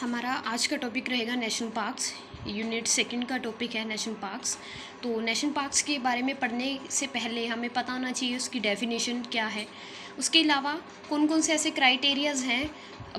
हमारा आज का टॉपिक रहेगा नेशनल पार्क्स। यूनिट सेकंड का टॉपिक है नेशनल पार्क्स। तो नेशनल पार्क्स के बारे में पढ़ने से पहले हमें पता होना चाहिए उसकी डेफिनेशन क्या है। उसके अलावा कौन कौन से ऐसे क्राइटेरियाज़ हैं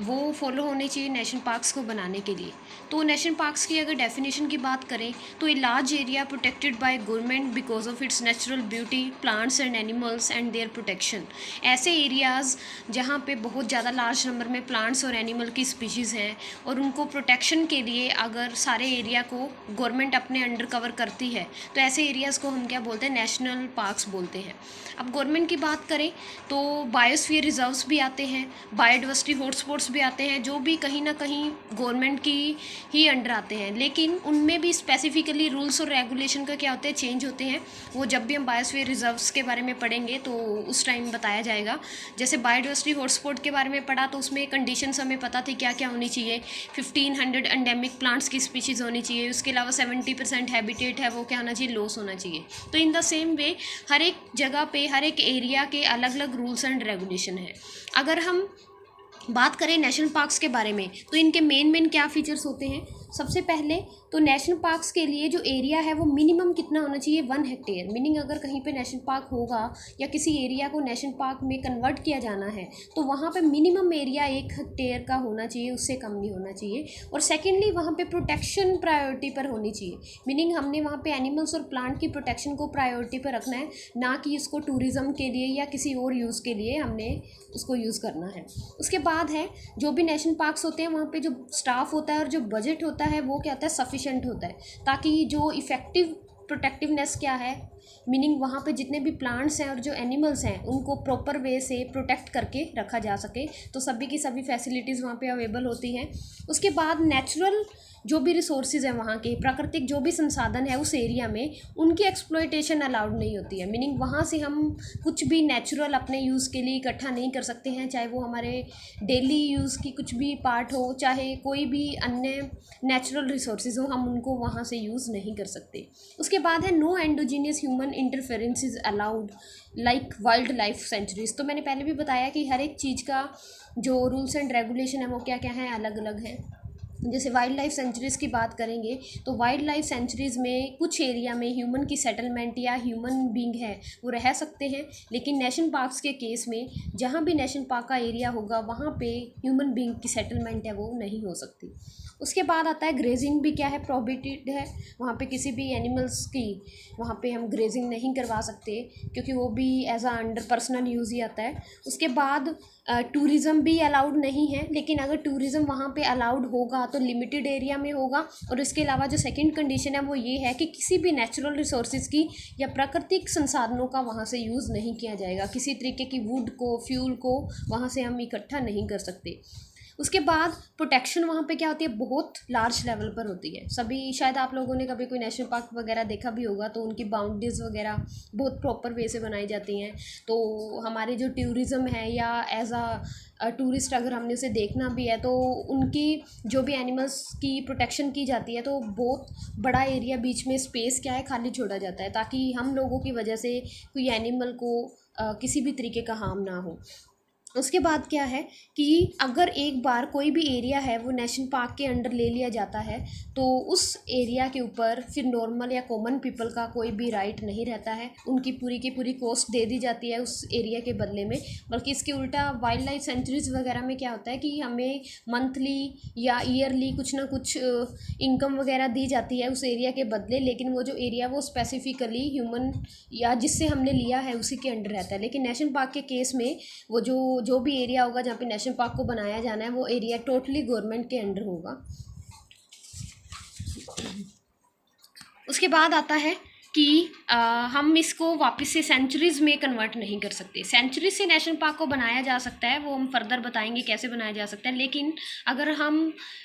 वो फॉलो होने चाहिए नेशनल पार्क्स को बनाने के लिए। तो नेशनल पार्क्स की अगर डेफिनेशन की बात करें तो a large area protected by government because of its natural beauty, plants and animals and their protection. ऐसे एरियाज़ जहाँ पे बहुत ज़्यादा लार्ज नंबर में प्लांट्स और एनिमल की स्पीशीज़ हैं और उनको प्रोटेक्शन के लिए अगर सारे एरिया को गवर्नमेंट अपने अंडर कवर करती है तो ऐसे एरियाज़ को हम क्या बोलते हैं, नेशनल पार्क्स बोलते हैं। अब गवर्नमेंट की बात करें तो बायोस्फीयर रिजर्व्स भी आते हैं, बायोडाइवर्सिटी हॉटस्पॉट्स भी आते हैं, जो भी कहीं ना कहीं गवर्नमेंट की ही अंडर आते हैं, लेकिन उनमें भी स्पेसिफिकली रूल्स और रेगुलेशन का क्या होते हैं, चेंज होते हैं। वो जब भी हम बायोस्फीयर रिजर्व्स के बारे में पढ़ेंगे तो उस टाइम बताया जाएगा। जैसे बायोडाइवर्सिटी हॉटस्पॉट के बारे में पढ़ा तो उसमें कंडीशंस हमें पता थी क्या क्या होनी चाहिए। 1500 एंडेमिक प्लांट्स की स्पीशीज़ होनी चाहिए, उसके अलावा 70% हैबिटेट है वो क्या होना चाहिए, लॉस होना चाहिए। तो इन द सेम वे हर एक जगह पे हर एक एरिया के अलग अलग रूल्स एंड रेगुलेशन है। अगर हम बात करें नेशनल पार्क्स के बारे में तो इनके मेन क्या फीचर्स होते हैं। सबसे पहले तो नेशनल पार्क्स के लिए जो एरिया है वो मिनिमम कितना होना चाहिए, 1 हेक्टेयर। मीनिंग अगर कहीं पे नेशनल पार्क होगा या किसी एरिया को नेशनल पार्क में कन्वर्ट किया जाना है तो वहाँ पे मिनिमम एरिया 1 हेक्टेयर का होना चाहिए, उससे कम नहीं होना चाहिए। और सेकेंडली वहाँ पे प्रोटेक्शन प्रायोरिटी पर होनी चाहिए। मीनिंग हमने वहाँ पे एनिमल्स और प्लांट की प्रोटेक्शन को प्रायोरिटी पर रखना है, ना कि इसको टूरिज़्म के लिए या किसी और यूज़ के लिए हमने उसको यूज़ करना है। उसके बाद है जो भी नेशनल पार्क्स होते हैं वहाँ पे जो स्टाफ होता है और जो बजट होता है वो क्या होता है, सफिशेंट होता है, ताकि जो इफ़ेक्टिव प्रोटेक्टिवनेस क्या है, मीनिंग वहाँ पे जितने भी प्लांट्स हैं और जो एनिमल्स हैं उनको प्रॉपर वे से प्रोटेक्ट करके रखा जा सके। तो सभी की सभी फैसिलिटीज़ वहाँ पे अवेलेबल होती हैं। उसके बाद नेचुरल जो भी रिसोर्सेज हैं, वहाँ के प्राकृतिक जो भी संसाधन है उस एरिया में, उनकी एक्सप्लॉयटेशन अलाउड नहीं होती है। मीनिंग वहाँ से हम कुछ भी नेचुरल अपने यूज़ के लिए इकट्ठा नहीं कर सकते हैं, चाहे वो हमारे डेली यूज़ की कुछ भी पार्ट हो, चाहे कोई भी अन्य नेचुरल रिसोर्सेज हो, हम उनको वहाँ से यूज़ नहीं कर सकते। उसके बाद है no endogenous human interference is allowed like wild life sanctuaries. तो मैंने पहले भी बताया कि हर एक चीज़ का जो रूल्स एंड रेगुलेशन है वो क्या क्या है, अलग अलग है। जैसे वाइल्ड लाइफ सेंचुरीज़ की बात करेंगे तो वाइल्ड लाइफ सेंचुरीज़ में कुछ एरिया में ह्यूमन की सेटलमेंट या ह्यूमन बींग है वो रह सकते हैं, लेकिन नेशनल पार्क्स के केस में जहाँ भी नेशनल पार्क का एरिया होगा वहाँ पे ह्यूमन बींग की सेटलमेंट है वो नहीं हो सकती। उसके बाद आता है ग्रेजिंग भी क्या है, प्रोहिबिटेड है। वहाँ पे किसी भी एनिमल्स की वहाँ पे हम ग्रेजिंग नहीं करवा सकते, क्योंकि वो भी एज आ अंडर पर्सनल यूज़ ही आता है। उसके बाद टूरिज़्म भी अलाउड नहीं है, लेकिन अगर टूरिज़्म वहाँ पे अलाउड होगा तो लिमिटेड एरिया में होगा। और इसके अलावा जो सेकंड कंडीशन है वो ये है कि किसी भी नेचुरल रिसोर्सेज की या प्राकृतिक संसाधनों का वहाँ से यूज़ नहीं किया जाएगा। किसी तरीके की वुड को, फ्यूल को वहाँ से हम इकट्ठा नहीं कर सकते। उसके बाद प्रोटेक्शन वहाँ पे क्या होती है, बहुत लार्ज लेवल पर होती है। सभी शायद आप लोगों ने कभी कोई नेशनल पार्क वगैरह देखा भी होगा तो उनकी बाउंड्रीज वगैरह बहुत प्रॉपर वे से बनाई जाती हैं। तो हमारे जो टूरिज़्म है या एज आ टूरिस्ट अगर हमने उसे देखना भी है तो उनकी जो भी एनिमल्स की प्रोटेक्शन की जाती है तो बहुत बड़ा एरिया बीच में स्पेस क्या है खाली छोड़ा जाता है, ताकि हम लोगों की वजह से कोई एनिमल को किसी भी तरीके का हार्म ना हो। उसके बाद क्या है कि अगर एक बार कोई भी एरिया है वो नेशनल पार्क के अंडर ले लिया जाता है तो उस एरिया के ऊपर फिर नॉर्मल या कॉमन पीपल का कोई भी राइट नहीं रहता है। उनकी पूरी की पूरी कॉस्ट दे दी जाती है उस एरिया के बदले में। बल्कि इसके उल्टा वाइल्ड लाइफ सेंचुरीज़ वगैरह में क्या होता है कि हमें मंथली या ईयरली कुछ ना कुछ इनकम वगैरह दी जाती है उस एरिया के बदले, लेकिन वो जो एरिया वो स्पेसिफिकली ह्यूमन या जिससे हमने लिया है उसी के अंडर रहता है। लेकिन नेशनल पार्क के केस में वो जो भी एरिया होगा जहाँ पे नेशनल पार्क को बनाया जाना है वो एरिया टोटली गवर्नमेंट के अंडर होगा। उसके बाद आता है कि हम इसको वापस से सेंचुरीज़ में कन्वर्ट नहीं कर सकते। सेंचुरीज से नेशनल पार्क को बनाया जा सकता है, वो हम फर्दर बताएंगे कैसे बनाया जा सकता है, लेकिन अगर हम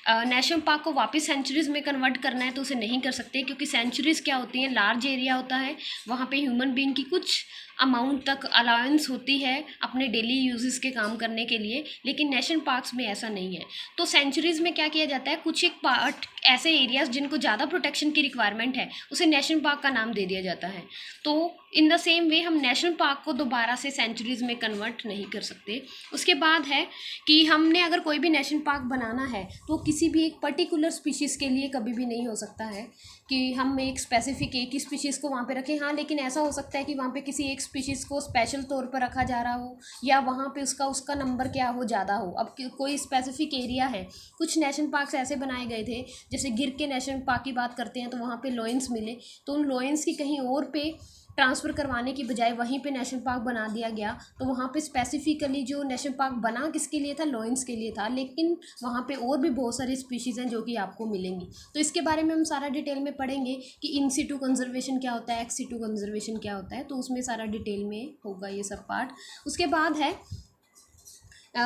नेशनल पार्क को वापस सेंचुरीज़ में कन्वर्ट करना है तो उसे नहीं कर सकते, क्योंकि सेंचुरीज़ क्या होती हैं, लार्ज एरिया होता है, वहाँ पे ह्यूमन बीइंग की कुछ अमाउंट तक अलाउंस होती है अपने डेली यूजेस के काम करने के लिए, लेकिन नेशनल पार्क्स में ऐसा नहीं है। तो सेंचुरीज़ में क्या किया जाता है, कुछ एक पार्ट ऐसे एरियाज जिनको ज़्यादा प्रोटेक्शन की रिक्वायरमेंट है उसे नेशनल पार्क का नाम दे दिया जाता है। तो इन द सेम वे हम नेशनल पार्क को दोबारा से सेंचुरीज़ में कन्वर्ट नहीं कर सकते। उसके बाद है कि हमने अगर कोई भी नेशनल पार्क बनाना है तो किसी भी एक पर्टिकुलर स्पीशीज़ के लिए कभी भी नहीं हो सकता है कि हम एक स्पेसिफिक एक ही स्पीशीज़ को वहाँ पे रखें। हाँ, लेकिन ऐसा हो सकता है कि वहाँ पे किसी एक स्पीशीज़ को स्पेशल तौर पर रखा जा रहा हो, या वहाँ पे उसका नंबर क्या हो, ज़्यादा हो। अब कोई स्पेसिफिक एरिया है, कुछ नेशनल पार्क्स ऐसे बनाए गए थे, जैसे गिर के नेशनल पार्क की बात करते हैं तो वहाँ पे लॉयंस मिले, तो उन लॉयंस की कहीं और पे ट्रांसफ़र करवाने की बजाय वहीं पे नेशनल पार्क बना दिया गया। तो वहाँ पे स्पेसिफिकली जो नेशनल पार्क बना किसके लिए था, लॉयंस के लिए था, लेकिन वहाँ पे और भी बहुत सारी स्पीशीज़ हैं जो कि आपको मिलेंगी। तो इसके बारे में हम सारा डिटेल में पढ़ेंगे कि इन सिटू कंजर्वेशन क्या होता है, एक्स सिटू कंजर्वेशन क्या होता है, तो उसमें सारा डिटेल में होगा ये सब पार्ट। उसके बाद है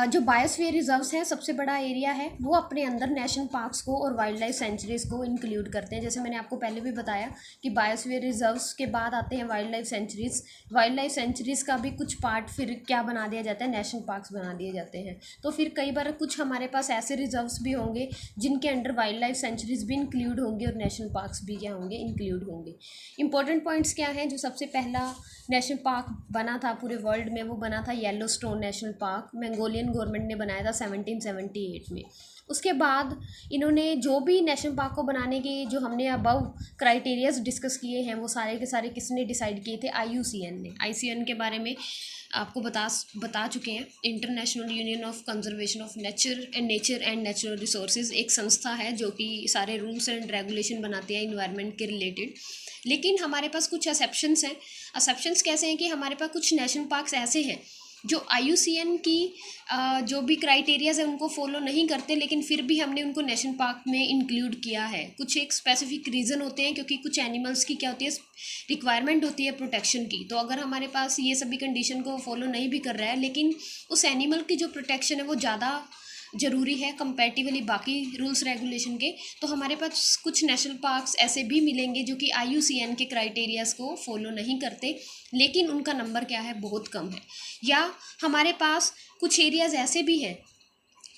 जो बायोस्फीयर रिजर्व्स है, सबसे बड़ा एरिया है, वो अपने अंदर नेशनल पार्क्स को और वाइल्ड लाइफ सेंचुरीज़ को इंक्लूड करते हैं। जैसे मैंने आपको पहले भी बताया कि बायोस्फीयर रिजर्व्स के बाद आते हैं wild life centuries. Wild life centuries का भी कुछ पार्ट फिर क्या बना दिया जाता है, नेशनल पार्क्स बना दिए जाते हैं। तो फिर कई बार कुछ हमारे पास ऐसे रिजर्व्स भी होंगे जिनके अंडर वाइल्ड लाइफ सेंचुरीज़ भी इंक्लूड होंगे और नेशनल पार्क्स भी क्या होंगे, इंक्लूड होंगे। इंपॉर्टेंट पॉइंट्स क्या हैं, जो सबसे पहला नेशनल पार्क बना था पूरे वर्ल्ड में, वो बना था Yellowstone national park. Mongolian government ने बनाया था 1778 में। उसके बाद इन्होंने जो भी नेशनल पार्क को बनाने के जो हमने अबव क्राइटेरियाज डिस्कस किए हैं, वो सारे के सारे किसने डिसाइड किए थे, IUCN ने। IUCN के बारे में आपको बता चुके हैं। International union of conservation of nature and natural resources एक संस्था है जो कि सारे रूल्स एंड रेगुलेशन बनाती है इन्वायरमेंट के रिलेटेड। लेकिन हमारे पास कुछ एक्सेप्शंस हैं। एक्सेप्शंस कैसे हैं कि हमारे पास कुछ नेशनल पार्क्स ऐसे हैं जो IUCN की जो भी क्राइटेरियाज है उनको फॉलो नहीं करते, लेकिन फिर भी हमने उनको नेशनल पार्क में इंक्लूड किया है। कुछ एक स्पेसिफिक रीज़न होते हैं, क्योंकि कुछ एनिमल्स की क्या होती है, रिक्वायरमेंट होती है प्रोटेक्शन की। तो अगर हमारे पास ये सभी कंडीशन को फॉलो नहीं भी कर रहा है, लेकिन उस एनिमल की जो प्रोटेक्शन है वो ज़्यादा ज़रूरी है कंपैरेटिवली बाकी रूल्स रेगुलेशन के, तो हमारे पास कुछ नेशनल पार्क्स ऐसे भी मिलेंगे जो कि IUCN के क्राइटेरियाज़ को फॉलो नहीं करते, लेकिन उनका नंबर क्या है, बहुत कम है। या हमारे पास कुछ एरियाज़ ऐसे भी हैं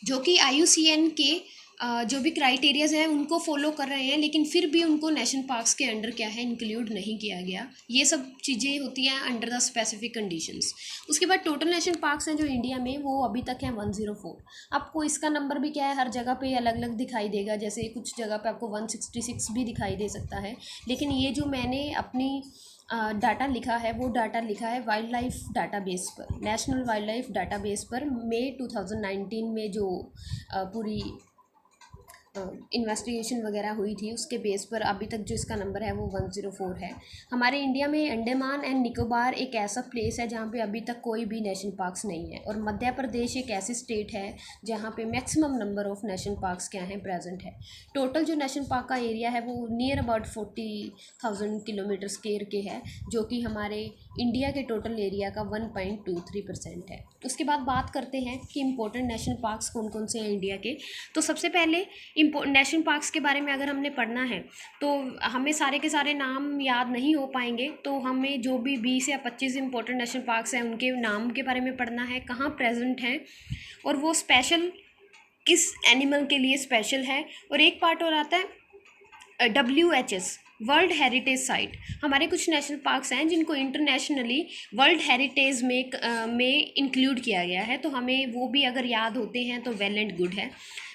जो कि IUCN के जो भी क्राइटेरियाज़ हैं उनको फॉलो कर रहे हैं, लेकिन फिर भी उनको नेशनल पार्क्स के अंडर क्या है, इंक्लूड नहीं किया गया। ये सब चीज़ें होती हैं अंडर द स्पेसिफिक कंडीशंस। उसके बाद टोटल नेशनल पार्क्स हैं जो इंडिया में, वो अभी तक हैं 104। आपको इसका नंबर भी क्या है, हर जगह पे अलग अलग दिखाई देगा। जैसे कुछ जगह पे आपको 166 भी दिखाई दे सकता है, लेकिन ये जो मैंने अपनी डाटा लिखा है वो डाटा लिखा है वाइल्ड लाइफ डाटाबेस पर, नेशनल वाइल्ड लाइफ डाटाबेस पर। मई 2019 में जो पूरी इन्वेस्टिगेशन वगैरह हुई थी उसके बेस पर अभी तक जो इसका नंबर है वो 104 है। हमारे इंडिया में अंडमान एंड निकोबार एक ऐसा प्लेस है जहाँ पे अभी तक कोई भी नेशनल पार्क्स नहीं है, और मध्य प्रदेश एक ऐसी स्टेट है जहाँ पे maximum number of national parks क्या हैं, प्रेजेंट है। टोटल जो नेशनल पार्क का एरिया है वो नियर अबाउट 40,000 किलोमीटर स्क्वायर के है, जो कि हमारे इंडिया के टोटल एरिया का 1.23% है। उसके बाद बात करते हैं कि इम्पोर्टेंट नेशनल पार्क्स कौन कौन से हैं इंडिया के। तो सबसे पहले नेशनल पार्क्स के बारे में अगर हमने पढ़ना है तो हमें सारे के सारे नाम याद नहीं हो पाएंगे, तो हमें जो भी 20 या 25 इंपॉर्टेंट नेशनल पार्क्स हैं उनके नाम के बारे में पढ़ना है, कहाँ प्रेजेंट हैं और वो स्पेशल किस एनिमल के लिए स्पेशल है। और एक पार्ट और आता है WHS, वर्ल्ड हेरिटेज साइट। हमारे कुछ नेशनल पार्क्स हैं जिनको इंटरनेशनली वर्ल्ड हेरिटेज में इंक्लूड किया गया है, तो हमें वो भी अगर याद होते हैं तो वेल एंड गुड है।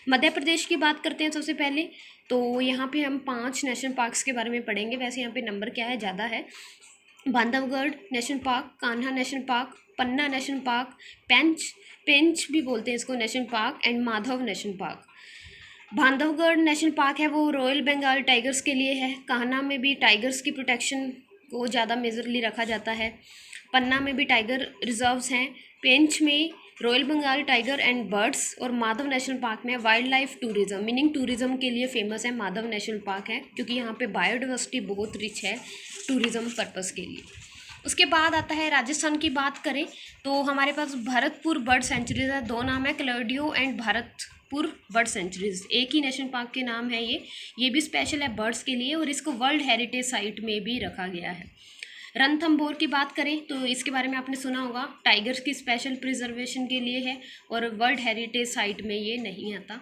मध्य प्रदेश की बात करते हैं सबसे पहले, तो यहाँ पे हम 5 नेशनल पार्क्स के बारे में पढ़ेंगे। वैसे यहाँ पे नंबर क्या है, ज़्यादा है। Bandhavgarh national park, Kanha national park, Panna national park, Pench भी बोलते हैं इसको national park, and Madhav national park. Bandhavgarh national park है वो रॉयल बंगाल टाइगर्स के लिए है। कान्हा में भी टाइगर्स की प्रोटेक्शन को ज़्यादा मेजरली रखा जाता है। पन्ना में भी टाइगर रिजर्व्स हैं। पेंच में royal Bengal tiger and birds, और माधव नेशनल पार्क में wild life tourism, meaning tourism के लिए फेमस है माधव नेशनल पार्क है, क्योंकि यहाँ पे बायोडाइवर्सिटी बहुत रिच है टूरिज्म पर्पस के लिए। उसके बाद आता है राजस्थान की बात करें तो हमारे पास भरतपुर बर्ड सेंचुरीज है। 2 नाम है, क्लौडियो एंड भरतपुर बर्ड सेंचुरीज, एक ही नेशनल पार्क के नाम है। ये भी स्पेशल है बर्ड्स के लिए और इसको वर्ल्ड हेरिटेज साइट में भी रखा गया है। रणथंभौर की बात करें तो इसके बारे में आपने सुना होगा, टाइगर्स की स्पेशल प्रिजर्वेशन के लिए है और वर्ल्ड हेरिटेज साइट में ये नहीं आता।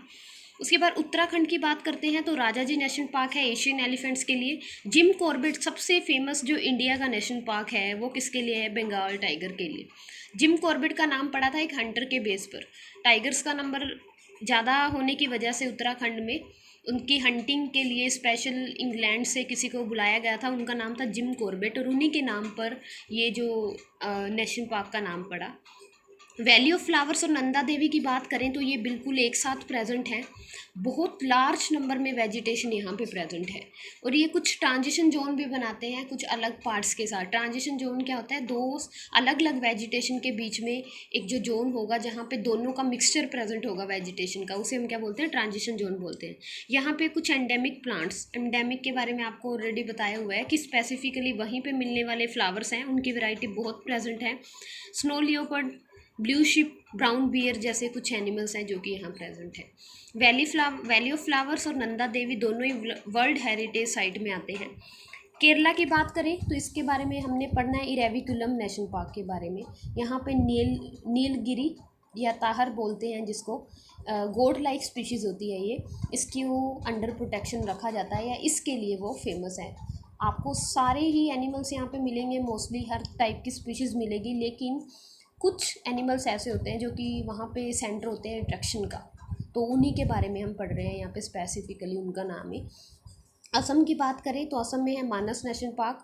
उसके बाद उत्तराखंड की बात करते हैं तो राजाजी नेशनल पार्क है एशियन एलिफेंट्स के लिए। जिम कॉर्बेट सबसे फेमस जो इंडिया का नेशनल पार्क है वो किसके लिए है? बंगाल टाइगर के लिए। जिम कॉर्बेट का नाम पड़ा था एक हंटर के बेस पर। टाइगर्स का नंबर ज़्यादा होने की वजह से उत्तराखंड में उनकी हंटिंग के लिए स्पेशल इंग्लैंड से किसी को बुलाया गया था, उनका नाम था जिम कॉर्बेट, और उन्हीं के नाम पर ये जो नेशनल पार्क का नाम पड़ा। वैली ऑफ फ्लावर्स और नंदा देवी की बात करें तो ये बिल्कुल एक साथ प्रेजेंट हैं। बहुत लार्ज नंबर में वेजिटेशन यहाँ पे प्रेजेंट है, और ये कुछ ट्रांजिशन जोन भी बनाते हैं कुछ अलग पार्ट्स के साथ। ट्रांजिशन जोन क्या होता है? दो अलग अलग वेजिटेशन के बीच में एक जो जोन होगा जहाँ पे दोनों का मिक्सचर प्रेजेंट होगा वेजिटेशन का, उसे हम क्या बोलते हैं? ट्रांजिशन जोन बोलते हैं। यहाँ पे कुछ एंडेमिक प्लांट्स, एंडेमिक के बारे में आपको ऑलरेडी बताया हुआ है कि स्पेसिफिकली वहीं पर मिलने वाले फ्लावर्स हैं, उनकी वेराइटी बहुत प्रेजेंट है। Snow leopard, blue ship, brown bear जैसे कुछ एनिमल्स हैं जो कि यहाँ प्रेजेंट है। वैली ऑफ फ्लावर्स और नंदा देवी दोनों ही वर्ल्ड हेरिटेज साइट में आते हैं। केरला की बात करें तो इसके बारे में हमने पढ़ना है इरेविकुलम नेशनल पार्क के बारे में। यहाँ पे नीलगिरी या ताहर बोलते हैं जिसको, गोड लाइक स्पीशीज़ होती है ये, इसकी वो अंडर प्रोटेक्शन रखा जाता है या इसके लिए वो फेमस है। आपको सारे ही एनिमल्स यहाँ पे मिलेंगे, मोस्टली हर टाइप की स्पीशीज़ मिलेगी, लेकिन कुछ एनिमल्स ऐसे होते हैं जो कि वहाँ पे सेंटर होते हैं अट्रैक्शन का, तो उन्हीं के बारे में हम पढ़ रहे हैं यहाँ पे स्पेसिफिकली, उनका नाम है। असम की बात करें तो असम में है Manas national park,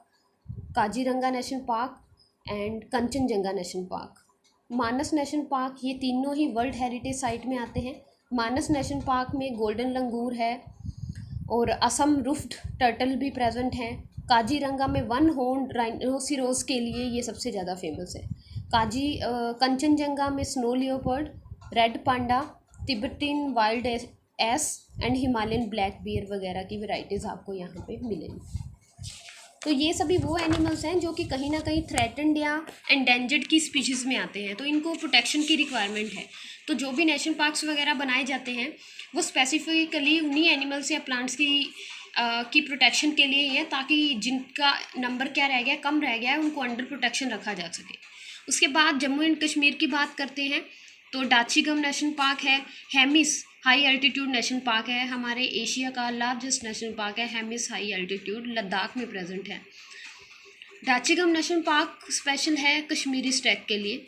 Kaziranga national park and Kanchenjunga national park. Manas national park ये तीनों ही वर्ल्ड हेरिटेज साइट में आते हैं। मानस नेशनल पार्क में गोल्डन लंगूर है और असम रुफ्ड टर्टल भी प्रेजेंट हैं। काजीरंगा में वन हॉर्न राइनोसिरोस के लिए ये सबसे ज़्यादा फेमस है। कंचनजंगा में snow leopard, red panda, Tibetan wild ass and Himalayan black bear वगैरह की वैरायटीज़ आपको यहाँ पे मिलेंगी। तो ये सभी वो एनिमल्स हैं जो कि कहीं ना कहीं थ्रेटन्ड या एंडेंजर्ड की स्पीशीज़ में आते हैं, तो इनको प्रोटेक्शन की रिक्वायरमेंट है। तो जो भी नेशनल पार्क्स वगैरह बनाए जाते हैं वो स्पेसिफिकली उन्हीं एनिमल्स या प्लांट्स की प्रोटेक्शन के लिए ही है, ताकि जिनका नंबर क्या रह गया, कम रह गया है, उनको अंडर प्रोटेक्शन रखा जा सके। उसके बाद जम्मू एंड कश्मीर की बात करते हैं तो डाचीगम नेशनल पार्क है। Hemis high altitude national park है, हमारे एशिया का लार्जेस्ट नेशनल पार्क है हेमिस हाई एल्टीट्यूड, लद्दाख में प्रेजेंट है। डाचीगम नेशनल पार्क स्पेशल है कश्मीरी स्टैग के लिए,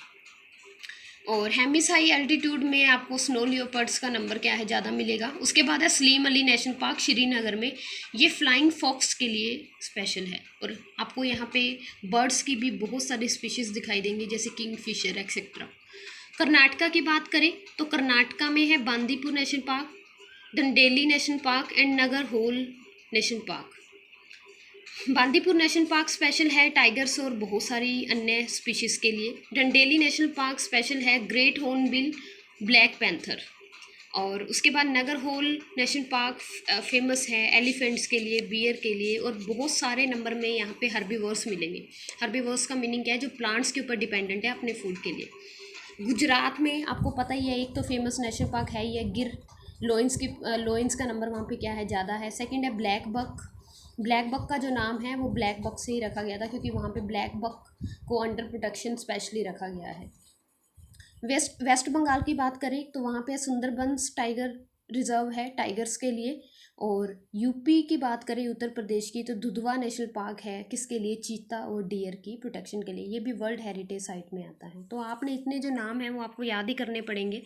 और हेमिस हाई एल्टीट्यूड में आपको स्नो लियोपर्ड्स का नंबर क्या है, ज़्यादा मिलेगा। उसके बाद है सलीम अली नेशनल पार्क श्रीनगर में, ये फ्लाइंग फॉक्स के लिए स्पेशल है, और आपको यहाँ पे बर्ड्स की भी बहुत सारी स्पीशीज़ दिखाई देंगी जैसे किंग फिशर एक्सेट्रा। कर्नाटका की बात करें तो कर्नाटका में है Bandipur national park, Dandeli national park and Nagarhole national park. Bandipur national park special है टाइगर्स और बहुत सारी अन्य स्पीशीज़ के लिए। डंडेली नेशनल पार्क स्पेशल है ग्रेट हॉर्नबिल ब्लैक पैंथर, और उसके बाद Nagarhole national park famous है एलिफेंट्स के लिए, बियर के लिए, और बहुत सारे नंबर में यहाँ पे हर्बीवोर्स मिलेंगे। हर्बीवोर्स का मीनिंग क्या है? जो प्लांट्स के ऊपर डिपेंडेंट है अपने फूड के लिए। गुजरात में आपको पता ही है, एक तो फेमस नेशनल पार्क है ये गिर लोइंस का नंबर वहाँ पे क्या है, ज़्यादा है। सेकंड है ब्लैक बक। ब्लैक बक का जो नाम है वो ब्लैक बक से ही रखा गया था, क्योंकि वहाँ पे ब्लैक बक को अंडर प्रोटेक्शन स्पेशली रखा गया है। वेस्ट बंगाल की बात करें तो वहाँ पे सुंदरबंस टाइगर रिजर्व है टाइगर्स के लिए, और यूपी की बात करें उत्तर प्रदेश की तो दुधवा नेशनल पार्क है, किसके लिए? चीता और डियर की प्रोटेक्शन के लिए, ये भी वर्ल्ड हेरिटेज साइट में आता है। तो आपने इतने जो नाम हैं वो आपको याद ही करने पड़ेंगे,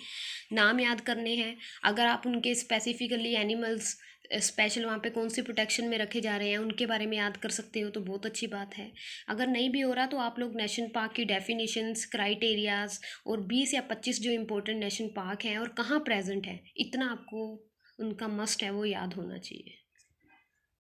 नाम याद करने हैं। अगर आप उनके स्पेसिफिकली एनिमल्स स्पेशल वहाँ पे कौन सी प्रोटेक्शन में रखे जा रहे हैं उनके बारे में याद कर सकते हो तो बहुत अच्छी बात है। अगर नहीं भी हो रहा तो आप लोग नेशनल पार्क की डेफिनेशंस, क्राइटेरियाज और 20 या 25 जो इम्पोर्टेंट नेशनल पार्क हैं और कहाँ प्रेजेंट है, इतना आपको उनका मस्ट है वो याद होना चाहिए।